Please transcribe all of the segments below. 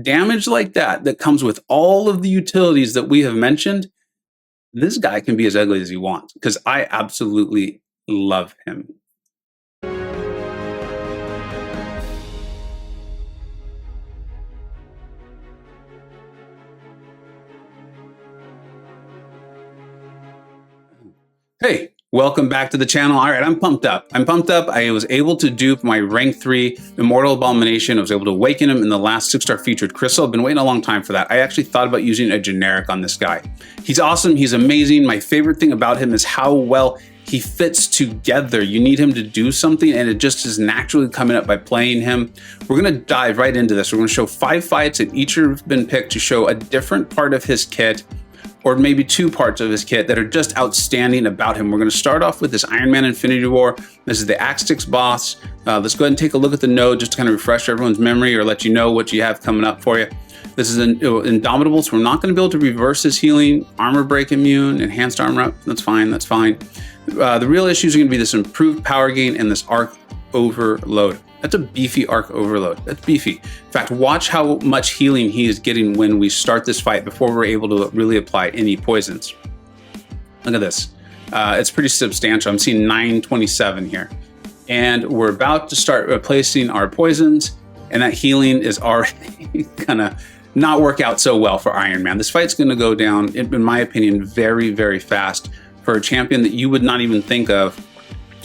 damage like that, that comes with all of the utilities that we have mentioned, this guy can be as ugly as he wants, because I absolutely love him. Hey, welcome back to the channel. All right, I'm pumped up. I was able to dupe my rank 3 Immortal Abomination. I was able to awaken him in the last 6-star featured crystal. I've been waiting a long time for that. I actually thought about using a generic on this guy. He's awesome. He's amazing. My favorite thing about him is how well he fits together. You need him to do something, and it just is naturally coming up by playing him. We're going to dive right into this. We're going to show 5 fights, and each have been picked to show a different part of his kit, or maybe 2 parts of his kit that are just outstanding about him. We're going to start off with this Iron Man Infinity War. This is the Axe Sticks boss. Let's go ahead and take a look at the node just to kind of refresh everyone's memory or let you know what you have coming up for you. This is an Indomitable, so we're not going to be able to reverse his healing, armor break immune, enhanced armor up. That's fine, that's fine. The real issues are going to be this improved power gain and this arc overload. That's a beefy arc overload. That's beefy. In fact, watch how much healing he is getting when we start this fight before we're able to really apply any poisons. Look at this. It's pretty substantial. I'm seeing 927 here. And we're about to start replacing our poisons, and that healing is already gonna not work out so well for Iron Man. This fight's gonna go down, in my opinion, very, very fast for a champion that you would not even think of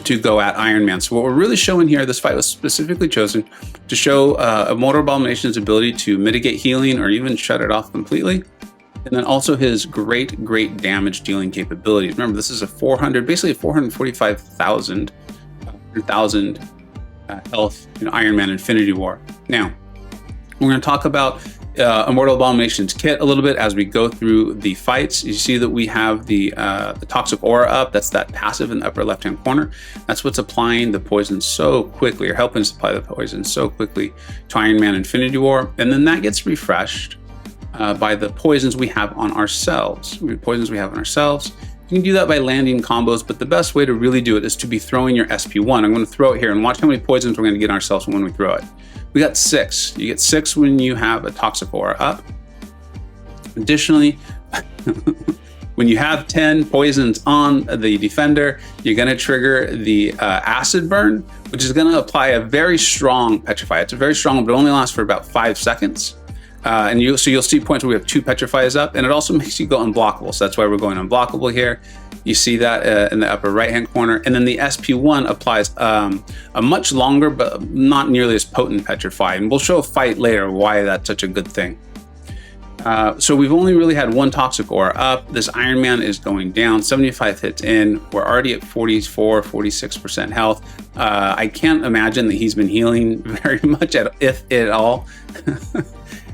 to go at Iron Man. So what we're really showing here, this fight was specifically chosen to show Immortal Abomination's ability to mitigate healing or even shut it off completely. And then also his great damage dealing capabilities. Remember, this is a 400, basically a 445,000 health in Iron Man Infinity War. Now, we're going to talk about Immortal Abomination's kit a little bit as we go through the fights. You see that we have the Toxic Aura up. That's that passive in the upper left-hand corner. That's what's applying the poison so quickly, or helping us apply the poison so quickly to Iron Man Infinity War. And then that gets refreshed by the poisons we have on ourselves. You can do that by landing combos, but the best way to really do it is to be throwing your SP1. I'm going to throw it here and watch how many poisons we're going to get ourselves when we throw it. We got 6. You get 6 when you have a Toxic Aura up. Additionally, when you have 10 poisons on the defender, you're going to trigger the acid burn, which is going to apply a very strong petrify. It's a very strong, but it only lasts for about 5 seconds. So you'll see points where we have 2 petrifies up, and it also makes you go unblockable. So that's why we're going unblockable here. You see that in the upper right-hand corner. And then the SP1 applies a much longer, but not nearly as potent petrify. And we'll show a fight later why that's such a good thing. So we've only really had 1 Toxic Aura up. This Iron Man is going down, 75 hits in. We're already at 44, 46% health. I can't imagine that he's been healing very much, if at all.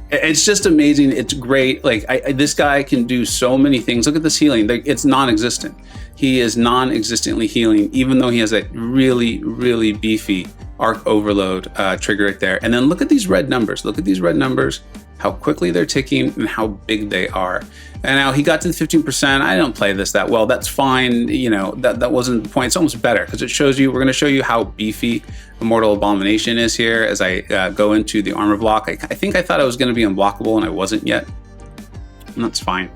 It's just amazing. It's great. Like this guy can do so many things. Look at this healing. It's non-existent. He is non-existently healing, even though he has that really beefy arc overload trigger right there. And then look at these red numbers. Look at these red numbers, how quickly they're ticking and how big they are. And now he got to the 15%. I don't play this that well. That's fine. You know, that wasn't the point. It's almost better because it shows you, we're going to show you how beefy Immortal Abomination is here as I go into the armor block. I think I thought I was going to be unblockable and I wasn't yet. And that's fine.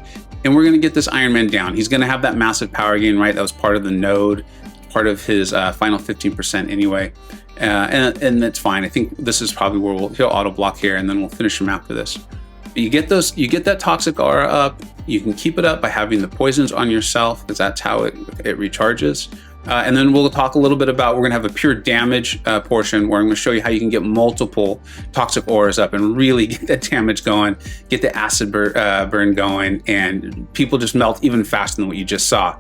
And we're going to get this Iron Man down. He's going to have that massive power gain, right? That was part of the node, part of his final 15% anyway. And that's fine. I think this is probably where he'll auto block here, and then we'll finish him after this. But you get that Toxic Aura up. You can keep it up by having the poisons on yourself, because that's how it recharges. And then we'll talk a little bit about, we're going to have a pure damage portion where I'm going to show you how you can get multiple Toxic Auras up and really get that damage going, get the acid burn going, and people just melt even faster than what you just saw.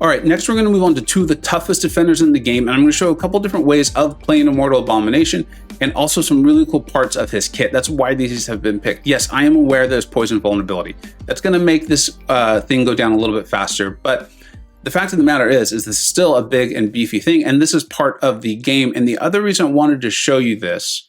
All right, next we're going to move on to 2 of the toughest defenders in the game, and I'm going to show a couple different ways of playing Immortal Abomination and also some really cool parts of his kit. That's why these have been picked. Yes, I am aware there's poison vulnerability. That's going to make this thing go down a little bit faster, but the fact of the matter is this is still a big and beefy thing, and this is part of the game. And the other reason I wanted to show you this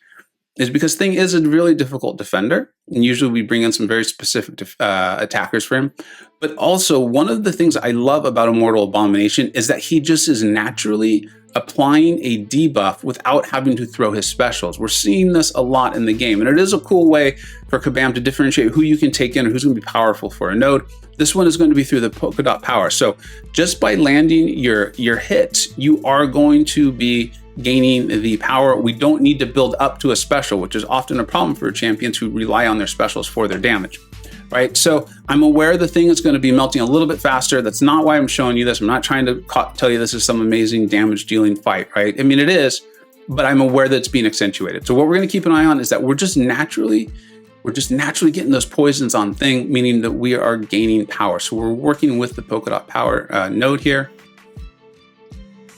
is because Thing is a really difficult defender, and usually we bring in some very specific attackers for him. But also, one of the things I love about Immortal Abomination is that he just is naturally applying a debuff without having to throw his specials. We're seeing this a lot in the game, and it is a cool way for Kabam to differentiate who you can take in or who's going to be powerful for a node. This one is going to be through the polka dot power. So just by landing your hits, you are going to be gaining the power. We don't need to build up to a special, which is often a problem for champions who rely on their specials for their damage. Right, so I'm aware the thing is going to be melting a little bit faster. That's not why I'm showing you this. I'm not trying to tell you this is some amazing damage dealing fight, right? I mean, it is, but I'm aware that it's being accentuated. So what we're going to keep an eye on is that we're just naturally getting those poisons on thing, meaning that we are gaining power. So we're working with the polka dot power node here.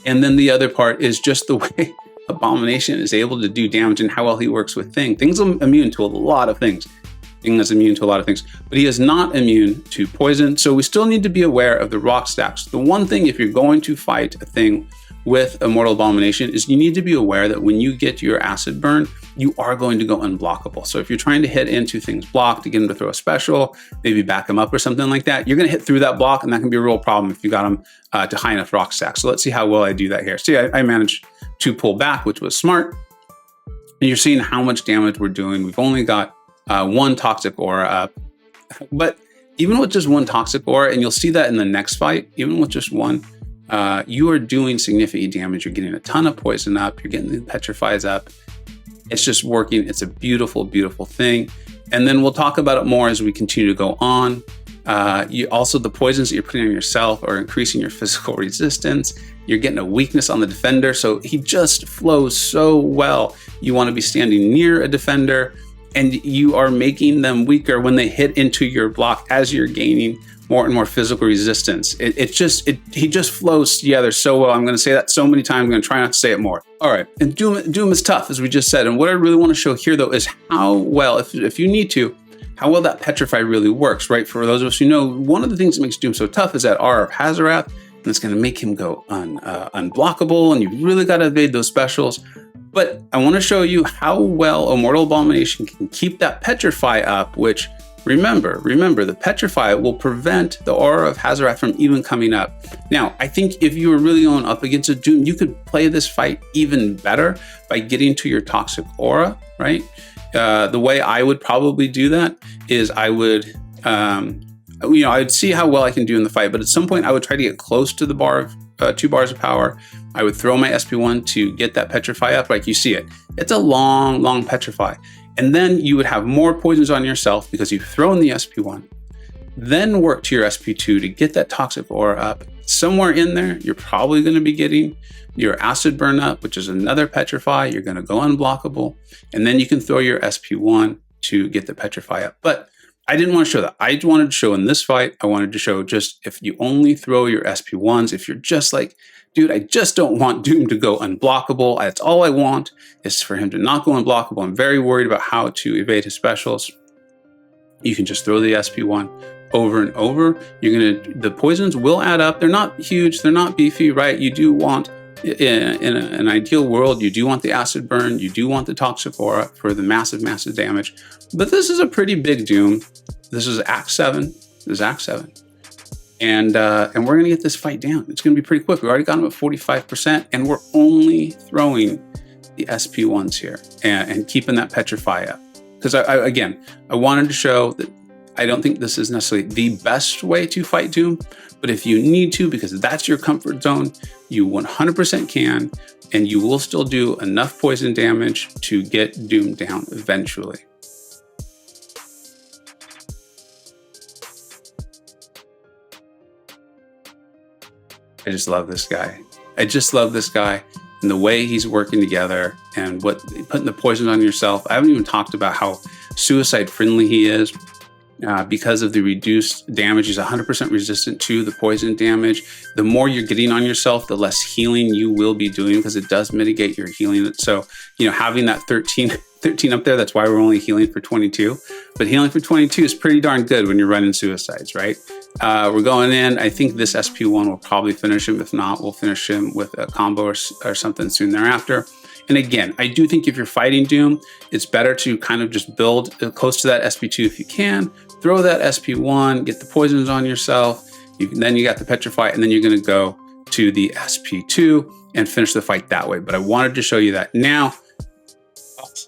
And then the other part is just the way Abomination is able to do damage and how well he works with Thing. Thing's immune to a lot of things. Thing is immune to a lot of things, but he is not immune to poison. So we still need to be aware of the rock stacks. The one thing, if you're going to fight a thing with Immortal Abomination, is you need to be aware that when you get your acid burn, you are going to go unblockable. So if you're trying to hit into things blocked to get him to throw a special, maybe back him up or something like that, you're going to hit through that block, and that can be a real problem if you got him to high enough rock stack. So let's see how well I do that here. See, I managed to pull back, which was smart. And you're seeing how much damage we're doing. We've only got one toxic aura up, but even with just one toxic aura, and you'll see that in the next fight, even with just one, you are doing significant damage. You're getting a ton of poison up, you're getting the petrifies up. It's just working. It's a beautiful, beautiful thing. And then we'll talk about it more as we continue to go on. Also, the poisons that you're putting on yourself are increasing your physical resistance. You're getting a weakness on the defender, so he just flows so well. You want to be standing near a defender, and you are making them weaker when they hit into your block as you're gaining more and more physical resistance. He just flows together so well. I'm going to say that so many times. I'm going to try not to say it more. All right, and Doom is tough, as we just said. And what I really want to show here, though, is how well, if you need to, how well that Petrify really works, right? For those of us who know, one of the things that makes Doom so tough is that R of Hazarath, and it's going to make him go unblockable, and you've really got to evade those specials. But I want to show you how well Immortal Abomination can keep that Petrify up, which, remember, the Petrify will prevent the Aura of Hazarath from even coming up. Now, I think if you were really going up against a Doom, you could play this fight even better by getting to your Toxic Aura, right? The way I would probably do that is I would, I'd see how well I can do in the fight, but at some point I would try to get close to the bar of 2 bars of power. I would throw my SP1 to get that Petrify up, like you see it. It's a long, long Petrify. And then you would have more poisons on yourself because you've thrown the SP1. Then work to your SP2 to get that Toxic Aura up. Somewhere in there, you're probably going to be getting your Acid Burn up, which is another Petrify. You're going to go unblockable. And then you can throw your SP1 to get the Petrify up. But I didn't want to show that. I wanted to show in this fight, I wanted to show just if you only throw your SP1s, if you're just like, dude, I just don't want Doom to go unblockable. That's all I want is for him to not go unblockable. I'm very worried about how to evade his specials. You can just throw the SP1 over and over. The poisons will add up. They're not huge. They're not beefy, right? You do want, in an ideal world, you do want the acid burn. You do want the toxic aura for the massive, massive damage. But this is a pretty big Doom. This is Act 7. This is Act 7. And we're going to get this fight down. It's going to be pretty quick. We already got him at 45%, and we're only throwing the SP1s here and keeping that Petrify up. Because I wanted to show that I don't think this is necessarily the best way to fight Doom, but if you need to, because that's your comfort zone, you 100% can, and you will still do enough poison damage to get Doom down eventually. I just love this guy. I just love this guy and the way he's working together and putting the poison on yourself. I haven't even talked about how suicide friendly he is because of the reduced damage. He's 100% resistant to the poison damage. The more you're getting on yourself, the less healing you will be doing because it does mitigate your healing. So, having that 13 up there, that's why we're only healing for 22. But healing for 22 is pretty darn good when you're running suicides, right? We're going in. I think this SP1 will probably finish him. If not, we'll finish him with a combo or something soon thereafter. And again, I do think if you're fighting Doom, it's better to kind of just build close to that SP2 if you can. Throw that SP1, get the poisons on yourself. Then you got the Petrify, and then you're going to go to the SP2 and finish the fight that way. But I wanted to show you that now.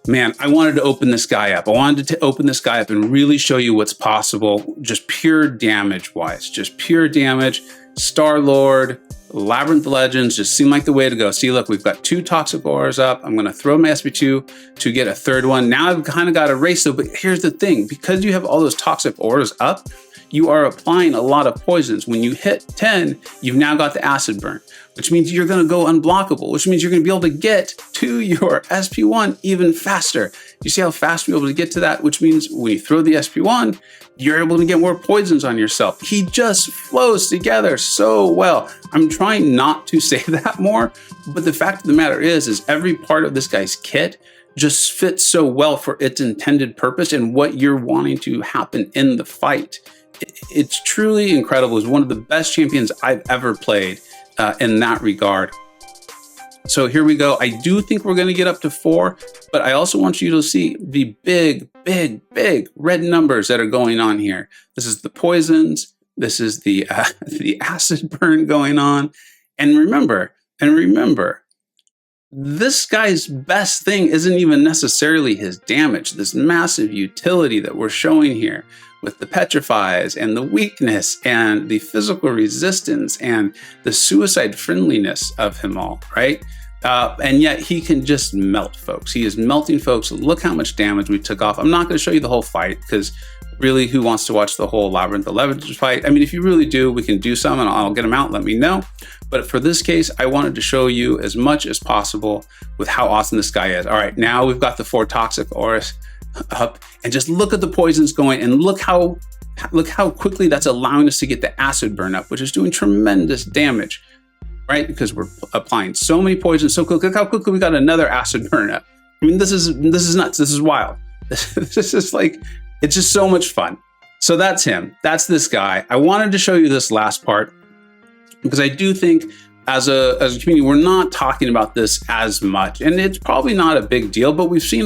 Man, I wanted to open this guy up. I wanted to open this guy up and really show you what's possible, just pure damage wise, just pure damage. Star-Lord, Labyrinth Legends just seem like the way to go. See, look, we've got 2 toxic auras up. I'm going to throw my SP2 to get a 3rd one. Now I've kind of got a race though, but here's the thing. Because you have all those toxic auras up, you are applying a lot of poisons. When you hit 10, you've now got the acid burn, which means you're going to go unblockable, which means you're going to be able to get to your SP1 even faster. You see how fast we're able to get to that, which means when you throw the SP1, you're able to get more poisons on yourself. He just flows together so well. I'm trying not to say that more, but the fact of the matter is every part of this guy's kit just fits so well for its intended purpose and what you're wanting to happen in the fight. It's truly incredible. It's one of the best champions I've ever played in that regard. So here we go. I do think we're going to get up to 4, but I also want you to see the big red numbers that are going on here. This is the poisons. This is the acid burn going on. And remember, this guy's best thing isn't even necessarily his damage. This massive utility that we're showing here with the petrifies and the weakness and the physical resistance and the suicide friendliness of him all, right? And yet he can just melt folks. He is melting folks. Look how much damage we took off. I'm not going to show you the whole fight because really, who wants to watch the whole Labyrinth 11 fight? I mean, if you really do, we can do some and I'll get them out. Let me know. But for this case, I wanted to show you as much as possible with how awesome this guy is. All right, now we've got the 4 toxic auras up, and just look at the poisons going, and look how quickly that's allowing us to get the acid burn up, which is doing tremendous damage, right? Because we're applying so many poisons so quick. Look how quickly we got another acid burn up. I mean, this is nuts. This is wild. This is like, it's just so much fun. So that's him. That's this guy. I wanted to show you this last part because I do think as a community, we're not talking about this as much, and it's probably not a big deal, but we've seen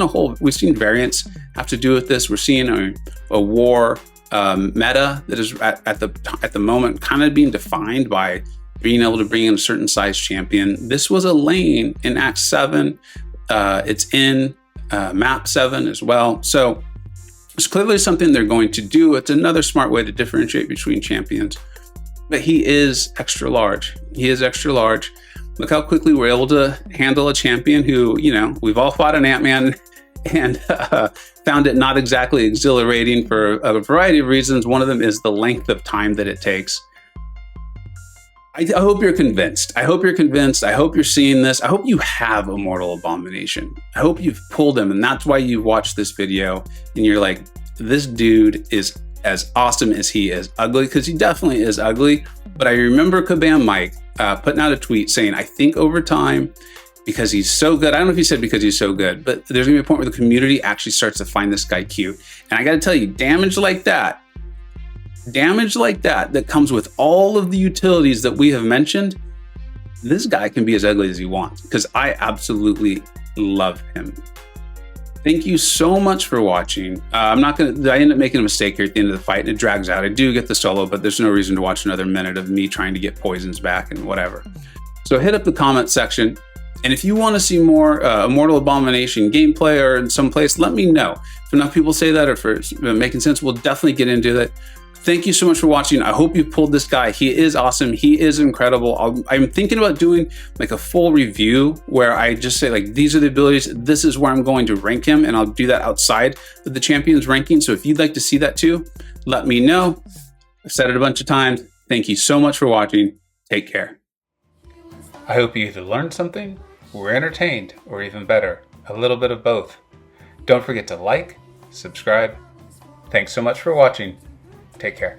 variants have to do with this. We're seeing a war meta that is at the moment kind of being defined by being able to bring in a certain size champion. This was a lane in Act 7. It's in map 7 as well. So it's clearly something they're going to do. It's another smart way to differentiate between champions. But he is extra large. He is extra large. Look how quickly we're able to handle a champion who, you know, we've all fought an Ant-Man and found it not exactly exhilarating for a variety of reasons. One of them is the length of time that it takes. I hope you're convinced. I hope you're convinced. I hope you're seeing this. I hope you have Immortal Abomination. I hope you've pulled him, and that's why you've watched this video and you're like, this dude is as awesome as he is ugly, because he definitely is ugly. But I remember Kabam Mike putting out a tweet saying, I think over time, because he's so good, I don't know if he said because he's so good, but there's gonna be a point where the community actually starts to find this guy cute. And I gotta tell you, damage like that comes with all of the utilities that we have mentioned, this guy can be as ugly as he wants, because I absolutely love him. Thank you so much for watching. I end up making a mistake here at the end of the fight and it drags out. I do get the solo, but there's no reason to watch another minute of me trying to get poisons back and whatever. So hit up the comment section. And if you want to see more Immortal Abomination gameplay or in some place, let me know. If enough people say that or if it's making sense, we'll definitely get into that. Thank you so much for watching. I hope you pulled this guy. He is awesome. He is incredible. I'm thinking about doing like a full review where I just say like, these are the abilities. This is where I'm going to rank him. And I'll do that outside of the champions ranking. So if you'd like to see that too, let me know. I've said it a bunch of times. Thank you so much for watching. Take care. I hope you either learned something, were entertained, or even better, a little bit of both. Don't forget to like, subscribe. Thanks so much for watching. Take care.